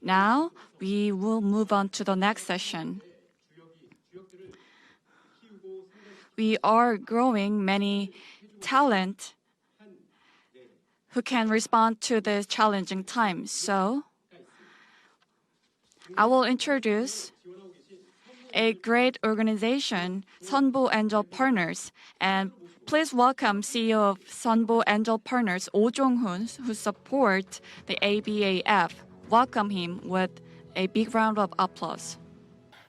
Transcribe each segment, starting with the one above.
Now, we will move on to the next session. We are growing many talent who can respond to this challenging time. So, I will introduce a great organization, Sunbo Angel Partners, and please welcome CEO of Sunbo Angel Partners, Oh Jong-hoon, who support the ABAF. Welcome him with a big round of applause.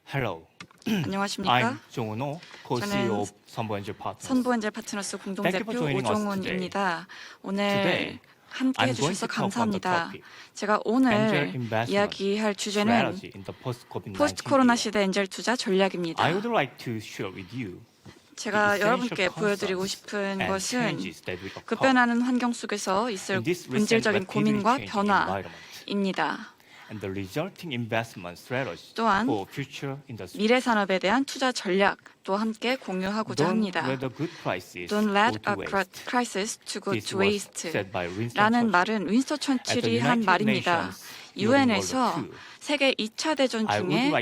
Hello. 안녕하십니까? I'm Jong-hoon, co-CEO of Sunbo Angel Partners. 선보 엔젤 파트너스 공동대표 오종훈입니다. 오늘 함께 해주셔서 감사합니다. 제가 오늘 이야기할 주제는 포스트 코로나 시대 엔젤 투자 전략입니다. I would like to share with you 제가 여러분께 보여드리고 싶은 것은 급변하는 환경 속에서 있을 본질적인 고민과 변화입니다. and the resulting investment strategy 또한 for future industry. 미래 산업에 대한 투자 전략도 함께 공유하고자 합니다. Don't let a crisis to go to waste 라는 말은 윈스턴 처칠이 한 말입니다. 유엔에서 세계 2차 대전 중에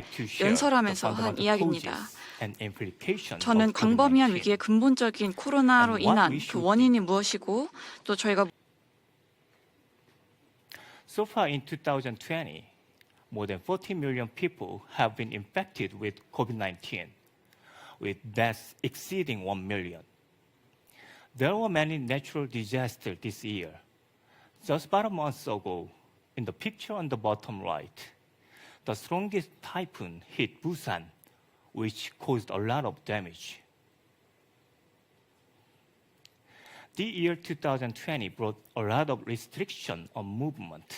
연설하면서 한 이야기입니다. 저는 광범위한 위기의 근본적인 코로나로 인한 그 원인이 무엇이고 또 저희가 So far in 2020, more than 40 million people have been infected with COVID-19, with deaths exceeding 1 million. There were many natural disasters this year. Just about a month ago, in the picture on the bottom right, the strongest typhoon hit Busan, which caused a lot of damage. The year 2020 brought a lot of restriction on movement,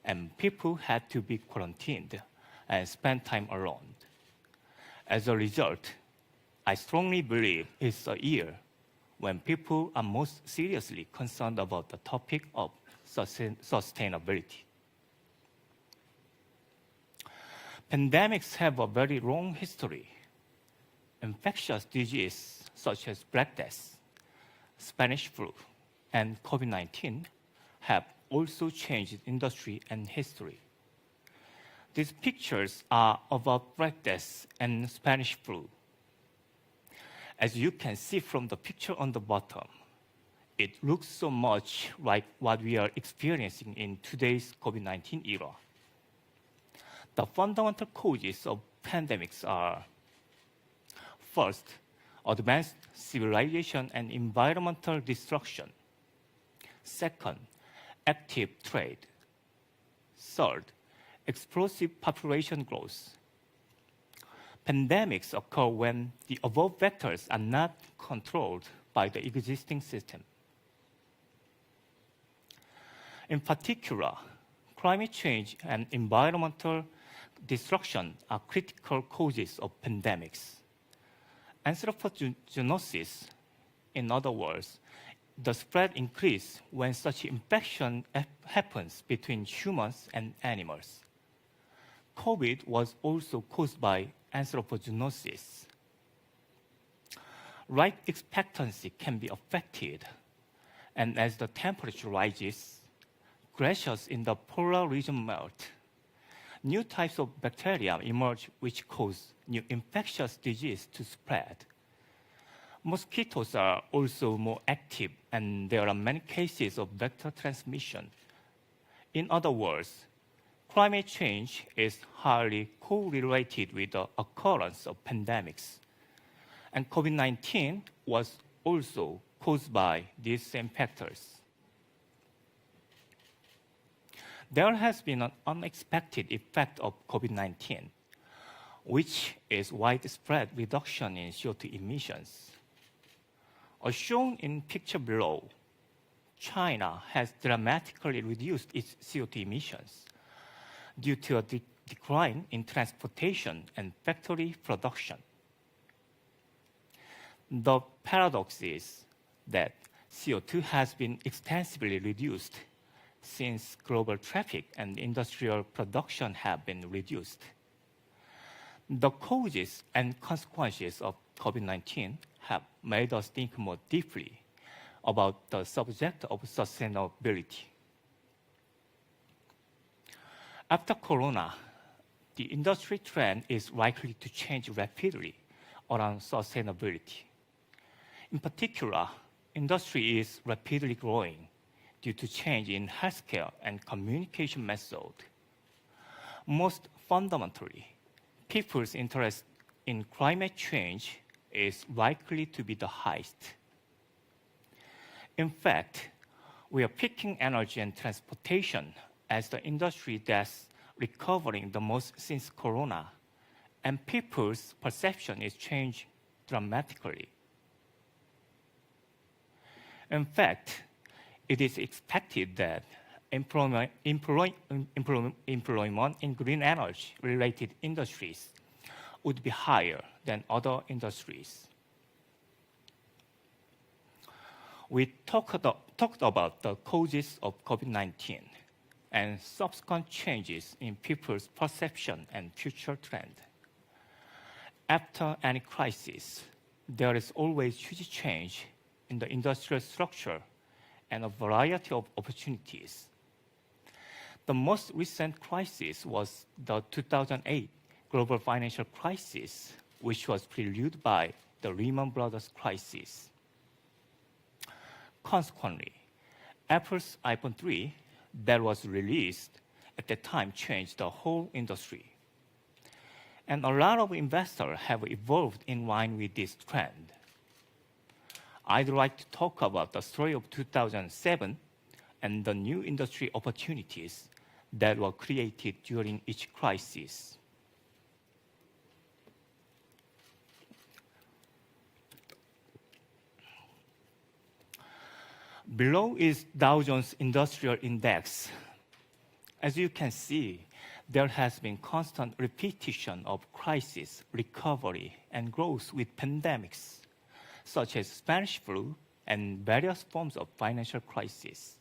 and people had to be quarantined and spend time alone. As a result, I strongly believe it's a year when people are most seriously concerned about the topic of sustainability. Pandemics have a very long history. Infectious diseases such as Black Death, Spanish flu, and COVID-19 have also changed industry and history. These pictures are about Black Death and Spanish flu. As you can see from the picture on the bottom, it looks so much like what we are experiencing in today's COVID-19 era. The fundamental causes of pandemics are, first, advanced civilization and environmental destruction. Second, active trade. Third, explosive population growth. Pandemics occur when the above vectors are not controlled by the existing system. In particular, climate change and environmental destruction are critical causes of pandemics. Anthropogenosis, in other words, the spread increases when such infection happens between humans and animals. COVID was also caused by anthropogenosis. Life expectancy can be affected, and as the temperature rises, glaciers in the polar region melt. New types of bacteria emerge which cause new infectious disease to spread. Mosquitoes are also more active, and there are many cases of vector transmission. In other words, climate change is highly correlated with the occurrence of pandemics. And COVID-19 was also caused by these same factors. There has been an unexpected effect of COVID-19, which is widespread reduction in CO2 emissions. As shown in picture below, China has dramatically reduced its CO2 emissions due to a decline in transportation and factory production. The paradox is that CO2 has been extensively reduced since global traffic and industrial production have been reduced. The causes and consequences of COVID-19 have made us think more deeply about the subject of sustainability. After Corona, the industry trend is likely to change rapidly around sustainability. In particular, industry is rapidly growing due to change in healthcare and communication method. Most fundamentally, people's interest in climate change is likely to be the highest. In fact, we are picking energy and transportation as the industry that's recovering the most since Corona, and people's perception is changing dramatically. In fact, it is expected that employment in green energy-related industries would be higher than other industries. We talked about the causes of COVID-19 and subsequent changes in people's perception and future trend. After any crisis, there is always huge change in the industrial structure and a variety of opportunities. The most recent crisis was the 2008 global financial crisis, which was preluded by the Lehman Brothers crisis. Consequently, Apple's iPhone 3 that was released at the time changed the whole industry. And a lot of investors have evolved in line with this trend. I'd like to talk about the story of 2007 and the new industry opportunities that were created during each crisis. Below is Dow Jones Industrial Index. As you can see, there has been constant repetition of crisis, recovery, and growth with pandemics, such as Spanish flu and various forms of financial crisis.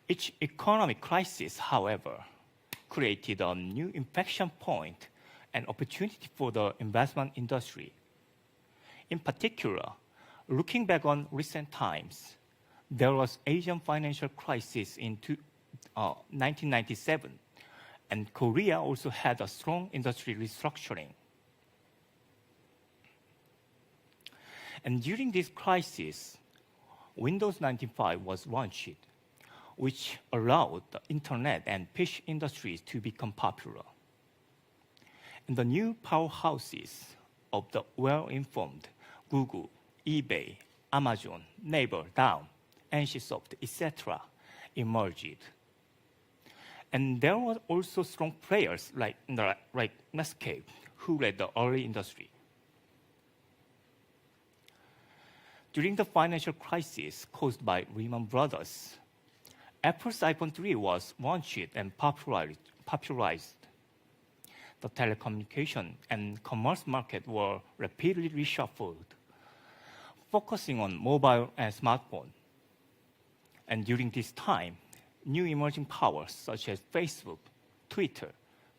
Each economic crisis, however, created a new inflection point and opportunity for the investment industry. In particular, looking back on recent times, there was Asian financial crisis in 1997, and Korea also had a strong industry restructuring. And during this crisis, Windows 95 was launched, which allowed the internet and PC industries to become popular. And the new powerhouses of the well-informed Google, eBay, Amazon, Nobel, Dow, NCSoft, etc. emerged. And there were also strong players like Netscape, who led the early industry. During the financial crisis caused by Lehman Brothers, Apple's iPhone 3 was launched and popularized. The telecommunication and commerce market were rapidly reshuffled, focusing on mobile and smartphone. And during this time, new emerging powers such as Facebook, Twitter,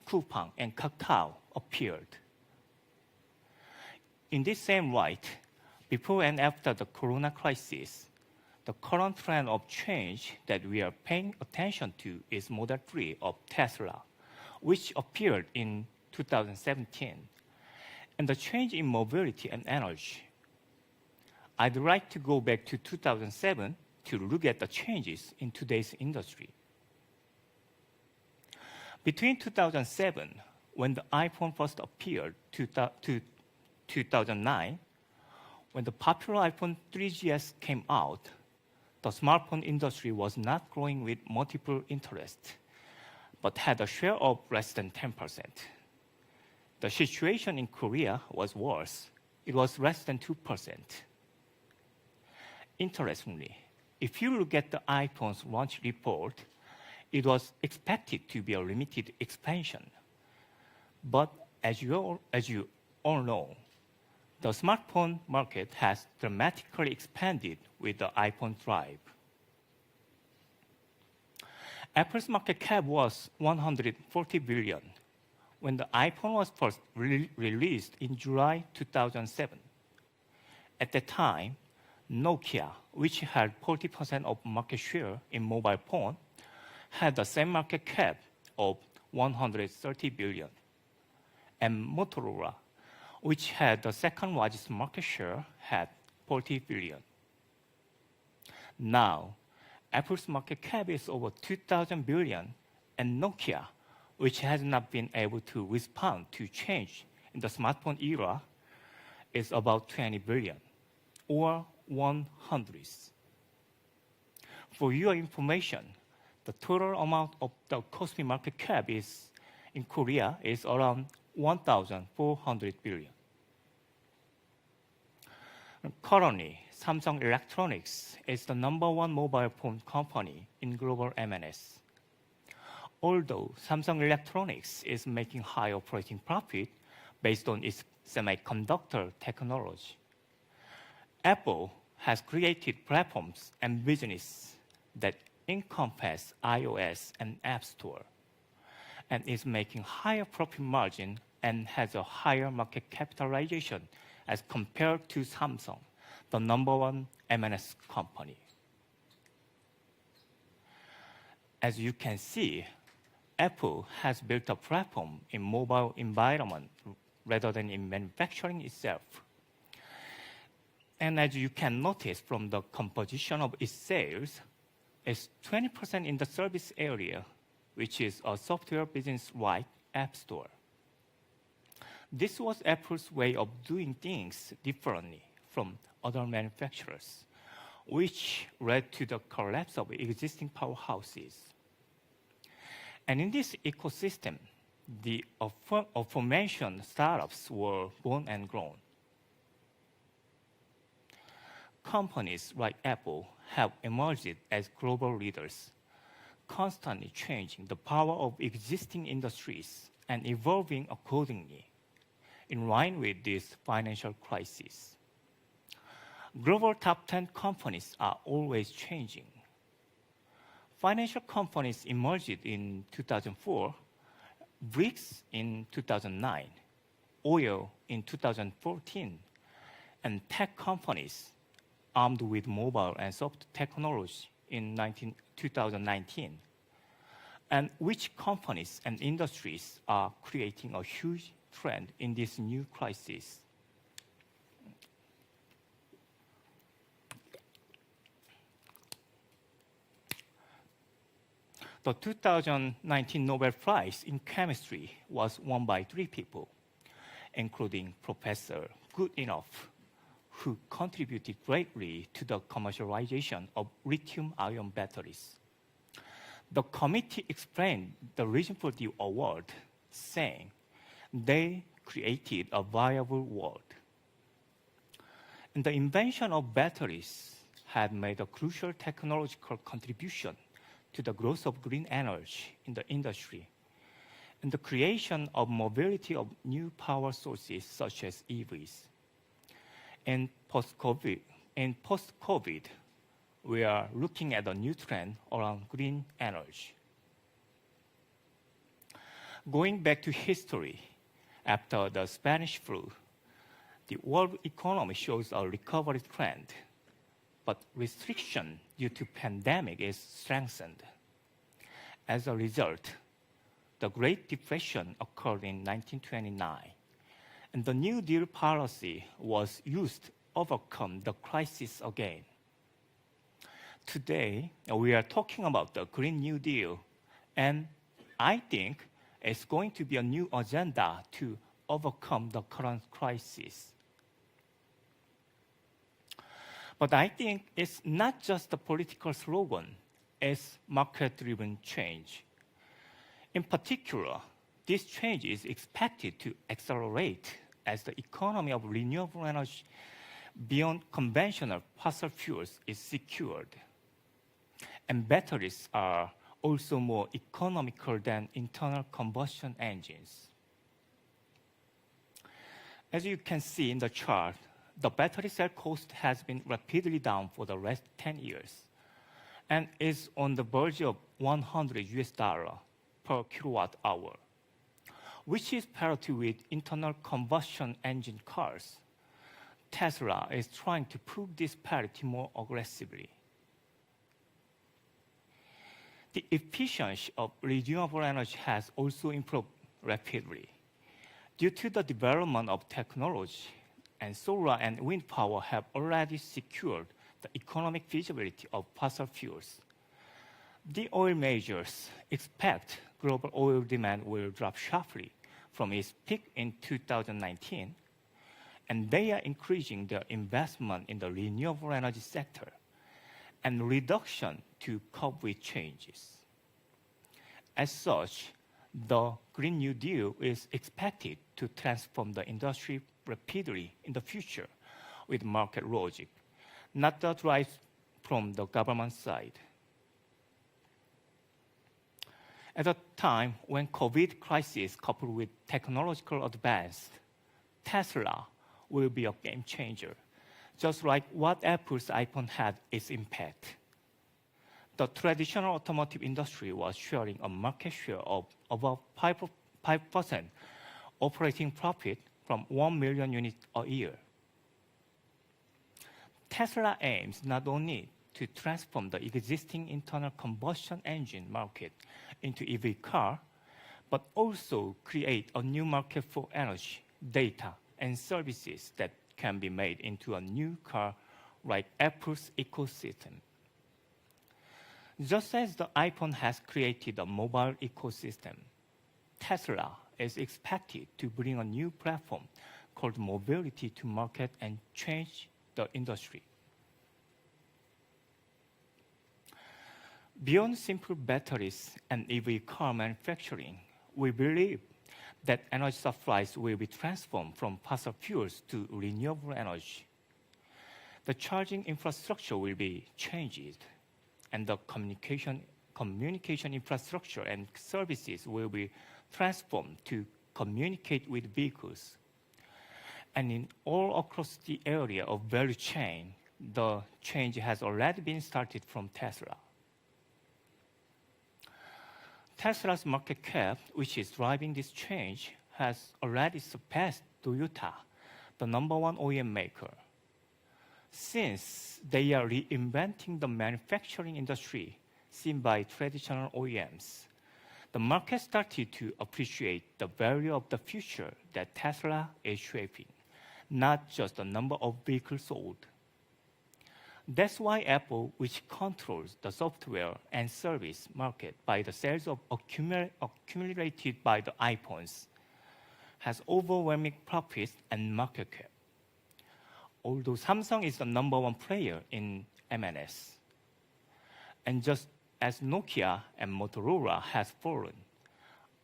Coupang, and Kakao appeared. In this same light, before and after the Corona crisis, the current trend of change that we are paying attention to is Model 3 of Tesla, which appeared in 2017, and the change in mobility and energy. I'd like to go back to 2007 to look at the changes in today's industry. Between 2007, when the iPhone first appeared, to 2009, when the popular iPhone 3GS came out, the smartphone industry was not growing with multiple interests, but had a share of less than 10%. The situation in Korea was worse. It was less than 2%. Interestingly, if you look at the iPhone's launch report, it was expected to be a limited expansion. But as you all know, the smartphone market has dramatically expanded with the iPhone 5. Apple's market cap was $140 billion when the iPhone was first released in July 2007. At the time, Nokia, which had 40% of market share in mobile phone, had the same market cap of 130 billion. And Motorola, which had the second largest market share, had 40 billion. Now, Apple's market cap is over 2,000 billion, and Nokia, which has not been able to respond to change in the smartphone era, is about 20 billion, or 1/100th. For your information, the total amount of the Kospi market cap in Korea is around 1,400 billion. Currently, Samsung Electronics is the #1 mobile phone company in global M&S. Although Samsung Electronics is making high operating profit based on its semiconductor technology, Apple has created platforms and business that encompass iOS and App Store, and is making higher profit margin and has a higher market capitalization as compared to Samsung, the #1 M&S company. As you can see, Apple has built a platform in mobile environment rather than in manufacturing itself. And as you can notice from the composition of its sales, it's 20% in the service area, which is a software business like App Store. This was Apple's way of doing things differently from other manufacturers, which led to the collapse of existing powerhouses. And in this ecosystem, the aforementioned startups were born and grown. Companies like Apple have emerged as global leaders, constantly changing the power of existing industries and evolving accordingly, in line with this financial crisis. Global top 10 companies are always changing. Financial companies emerged in 2004, BRICS in 2009, oil in 2014, and tech companies armed with mobile and soft technology in 2019. And which companies and industries are creating a huge trend in this new crisis? The 2019 Nobel Prize in Chemistry was won by 3 people, including Professor Goodenough, who contributed greatly to the commercialization of lithium-ion batteries. The committee explained the reason for the award, saying they created a viable world. And the invention of batteries had made a crucial technological contribution to the growth of green energy in the industry and the creation of mobility of new power sources such as EVs. In post-COVID, we are looking at a new trend around green energy. Going back to history, after the Spanish flu, the world economy shows a recovery trend, but restriction due to pandemic is strengthened. As a result, the Great Depression occurred in 1929, and the New Deal policy was used to overcome the crisis again. Today, we are talking about the Green New Deal, and I think it's going to be a new agenda to overcome the current crisis. But I think it's not just a political slogan, it's market-driven change. In particular, this change is expected to accelerate as the economy of renewable energy beyond conventional fossil fuels is secured. And batteries are also more economical than internal combustion engines. As you can see in the chart, the battery cell cost has been rapidly down for the last 10 years and is on the verge of $100 per kilowatt hour, which is parity with internal combustion engine cars. Tesla is trying to prove this parity more aggressively. The efficiency of renewable energy has also improved rapidly. Due to the development of technology, and solar and wind power have already secured the economic feasibility of fossil fuels. The oil majors expect global oil demand will drop sharply from its peak in 2019, and they are increasing their investment in the renewable energy sector and reduction to cope with changes. As such, the Green New Deal is expected to transform the industry rapidly in the future with market logic, not the drive from the government side. At a time when COVID crisis coupled with technological advance, Tesla will be a game changer, just like what Apple's iPhone had its impact. The traditional automotive industry was sharing a market share of about 5% operating profit from 1 million units a year. Tesla aims not only to transform the existing internal combustion engine market into EV car, but also create a new market for energy, data, and services that can be made into a new car like Apple's ecosystem. Just as the iPhone has created a mobile ecosystem, Tesla is expected to bring a new platform called mobility to market and change the industry. Beyond simple batteries and EV car manufacturing, we believe that energy supplies will be transformed from fossil fuels to renewable energy. The charging infrastructure will be changed, and the communication infrastructure and services will be transformed to communicate with vehicles. And in all across the area of value chain, the change has already been started from Tesla. Tesla's market cap, which is driving this change, has already surpassed Toyota, the #1 OEM maker. Since they are reinventing the manufacturing industry seen by traditional OEMs, the market started to appreciate the value of the future that Tesla is shaping, not just the number of vehicles sold. That's why Apple, which controls the software and service market by the sales of accumulated by the iPhones, has overwhelming profits and market cap. Although Samsung is the #1 player in M&S. And just as Nokia and Motorola has fallen,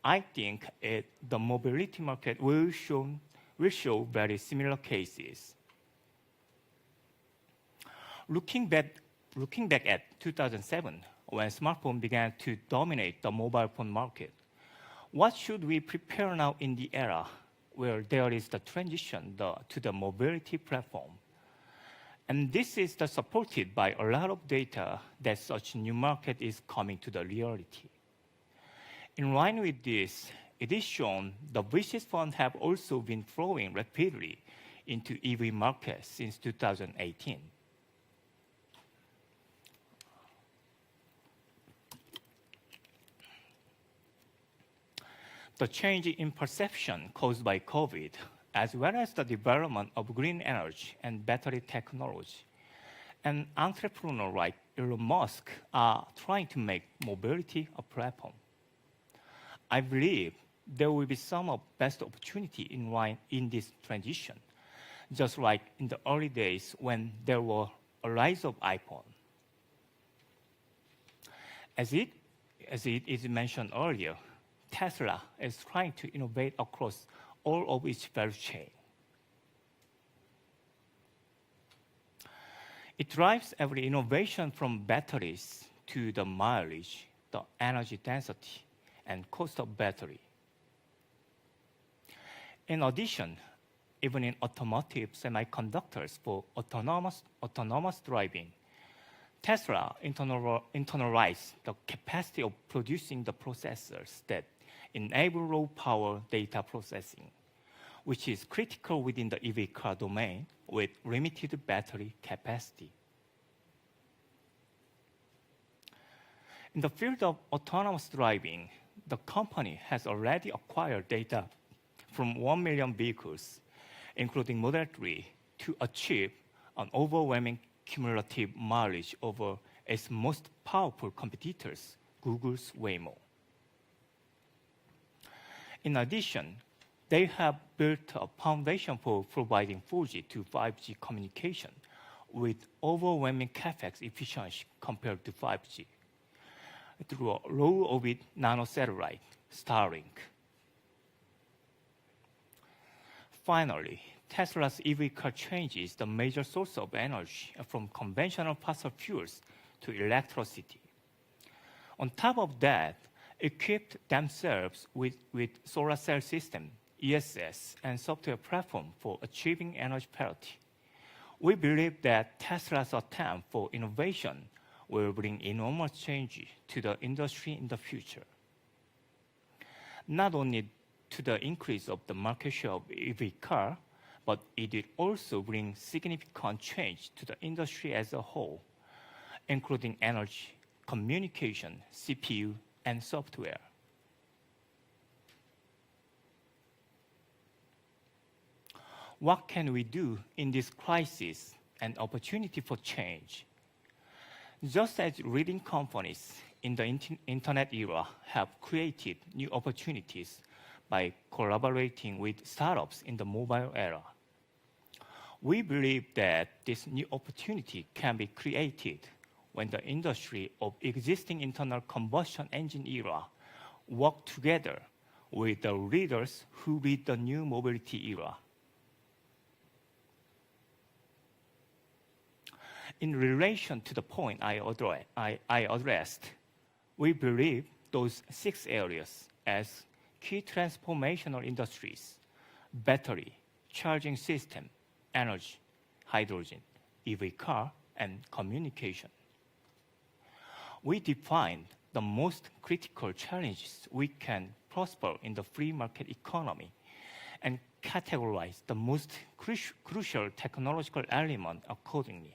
I think the mobility market will show very similar cases. Looking back at 2007, when smartphone began to dominate the mobile phone market, what should we prepare now in the era where there is the transition to the mobility platform? And this is supported by a lot of data that such new market is coming to the reality. In line with this, it is shown the VC funds have also been flowing rapidly into EV market since 2018. The change in perception caused by COVID, as well as the development of green energy and battery technology, and entrepreneurs like Elon Musk are trying to make mobility a platform. I believe there will be some of best opportunity in this transition, just like in the early days when there was a rise of iPhone. As it is mentioned earlier, Tesla is trying to innovate across all of its value chain. It drives every innovation from batteries to the mileage, the energy density, and cost of battery. In addition, even in automotive semiconductors for autonomous driving, Tesla internalized the capacity of producing the processors that enable low-power data processing, which is critical within the EV car domain with limited battery capacity. In the field of autonomous driving, the company has already acquired data from 1 million vehicles, including Model 3, to achieve an overwhelming cumulative mileage over its most powerful competitors, Google's Waymo. In addition, they have built a foundation for providing 4G to 5G communication with overwhelming CapEx efficiency compared to 5G through a low-orbit nanosatellite, Starlink. Finally, Tesla's EV car changes the major source of energy from conventional fossil fuels to electricity. On top of that, equipped themselves with solar cell system, ESS, and software platform for achieving energy parity. We believe that Tesla's attempt for innovation will bring enormous change to the industry in the future. Not only to the increase of the market share of EV car, but it will also bring significant change to the industry as a whole, including energy, communication, CPU, and software. What can we do in this crisis and opportunity for change? Just as leading companies in the internet era have created new opportunities by collaborating with startups in the mobile era, we believe that this new opportunity can be created when the industry of existing internal combustion engine era work together with the leaders who lead the new mobility era. In relation to the point I addressed, we believe those 6 areas as key transformational industries: battery, charging system, energy, hydrogen, EV car, and communication. We defined the most critical challenges we can prosper in the free market economy and categorized the most crucial technological element accordingly.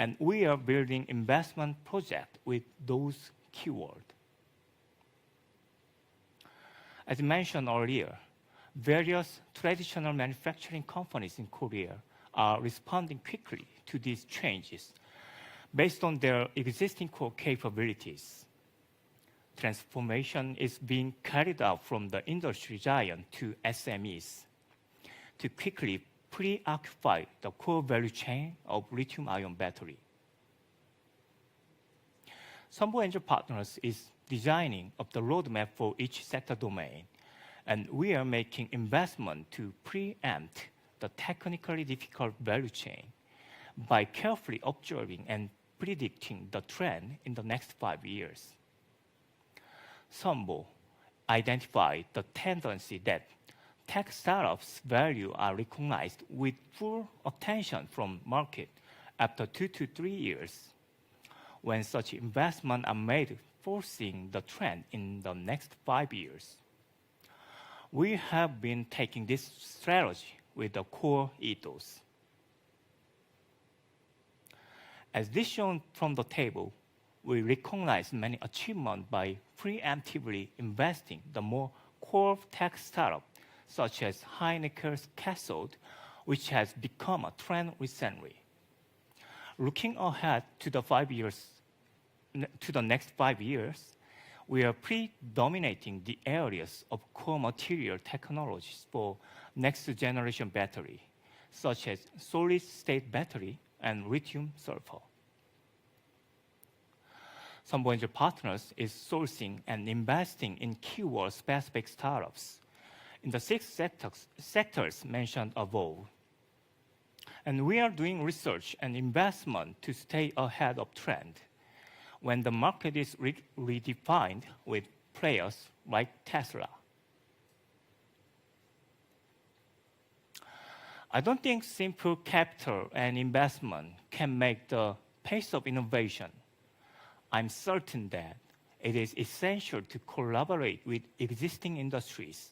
And we are building investment projects with those keywords. As mentioned earlier, various traditional manufacturing companies in Korea are responding quickly to these changes based on their existing core capabilities. Transformation is being carried out from the industry giant to SMEs to quickly preoccupy the core value chain of lithium-ion battery. Sunbo Angel Partners is designing up the roadmap for each sector domain, and we are making investment to preempt the technically difficult value chain by carefully observing and predicting the trend in the next 5 years. Sunbo identified the tendency that tech startups' value are recognized with full attention from market after 2 to 3 years, when such investments are made foreseeing the trend in the next 5 years. We have been taking this strategy with the core ethos. As this shown from the table, we recognize many achievements by preemptively investing the more core tech startup, such as Heineken's cathode, which has become a trend recently. Looking ahead to the next 5 years, we are predominating the areas of core material technologies for next generation battery, such as solid-state battery and lithium sulfur. Sunbo Angel Partners is sourcing and investing in keyword-specific startups in the 6 sectors mentioned above. And we are doing research and investment to stay ahead of trend when the market is redefined with players like Tesla. I don't think simple capital and investment can make the pace of innovation. I'm certain that it is essential to collaborate with existing industries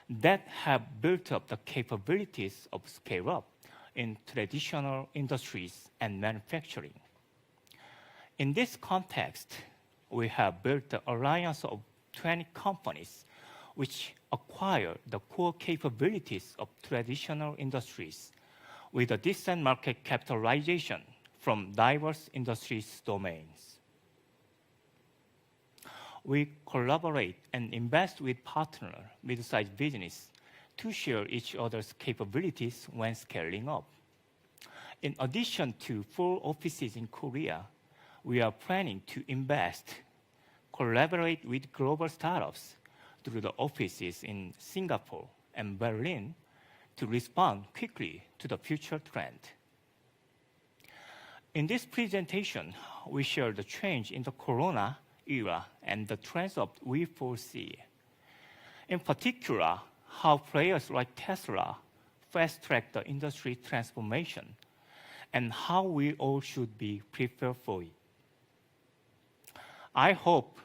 that have built up the capabilities of scale-up in traditional industries and manufacturing. In this context, we have built an alliance of 20 companies which acquire the core capabilities of traditional industries with a decent market capitalization from diverse industries domains. We collaborate and invest with partner mid-sized business to share each other's capabilities when scaling up. In addition to 4 offices in Korea, we are planning to invest, collaborate with global startups through the offices in Singapore and Berlin to respond quickly to the future trend. In this presentation, we share the change in the Corona era and the trends that we foresee. In particular, how players like Tesla fast-track the industry transformation and how we all should be prepared for it. I hope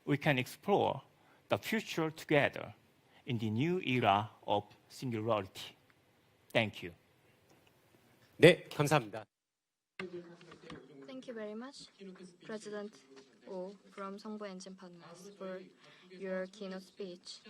we can explore the future together in the new era of singularity. Thank you. 네, 감사합니다. Thank you very much, President Oh from Songbo Engine Partners, for your keynote speech.